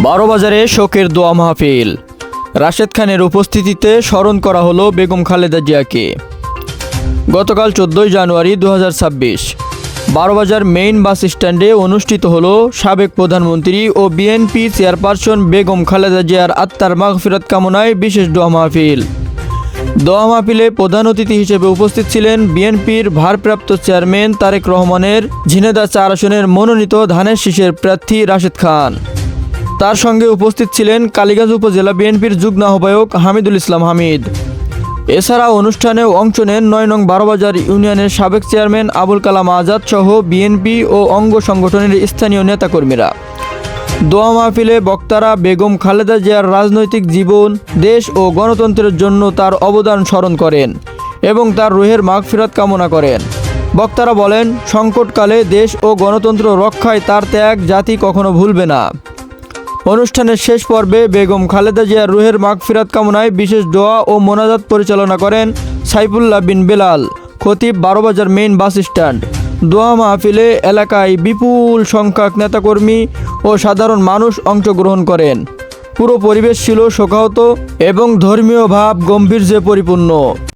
বারোবাজারে শোকের দোয়া মাহফিল। রাশেদ খানের উপস্থিতিতে স্মরণ করা হলো বেগম খালেদা জিয়াকে। গতকাল 14 জানুয়ারি 2026 বারোবাজার মেইন বাস স্ট্যান্ডে অনুষ্ঠিত হলো সাবেক প্রধানমন্ত্রী ও বিএনপি চেয়ারপারসন বেগম খালেদা জিয়ার আত্মার মাগফিরাত কামনায় বিশেষ দোয়া মাহফিল। দোয়া মাহফিলে প্রধান অতিথি হিসেবে উপস্থিত ছিলেন বিএনপির ভারপ্রাপ্ত চেয়ারম্যান তারেক রহমানের ঝিনেদা 4 আসনের মনোনীত ধানের শীষের প্রার্থী রাশেদ খান। তার সঙ্গে উপস্থিত ছিলেন কালীগঞ্জ উপজেলা বিএনপির যুগ্ম আহ্বায়ক হামিদুল ইসলাম হামিদ। এছাড়া অনুষ্ঠানেও অংশ নেন 9 নং বারোবাজার ইউনিয়নের সাবেক চেয়ারম্যান আবুল কালাম আজাদ সহ বিএনপি ও অঙ্গ সংগঠনের স্থানীয় নেতাকর্মীরা। দোয়া মাহফিলে বক্তারা বেগম খালেদা জিয়ার রাজনৈতিক জীবন, দেশ ও গণতন্ত্রের জন্য তার অবদান স্মরণ করেন এবং তার রুহের মাগফিরাত কামনা করেন। বক্তারা বলেন, সংকটকালে দেশ ও গণতন্ত্র রক্ষায় তার ত্যাগ জাতি কখনো ভুলবে না। অনুষ্ঠানের শেষ পর্বে বেগম খালেদা জিয়ার রুহের মাগফিরাত কামনায় বিশেষ দোয়া ও মোনাজাত পরিচালনা করেন সাইফুল্লাহ বিন বেলাল, খতিব, বারোবাজার মেইন বাস স্ট্যান্ড। দোয়া মাহফিলে এলাকায় বিপুল সংখ্যক নেতাকর্মী ও সাধারণ মানুষ অংশগ্রহণ করেন। পুরো পরিবেশ ছিল শোকাহত এবং ধর্মীয় ভাব গম্ভীর্যে পরিপূর্ণ।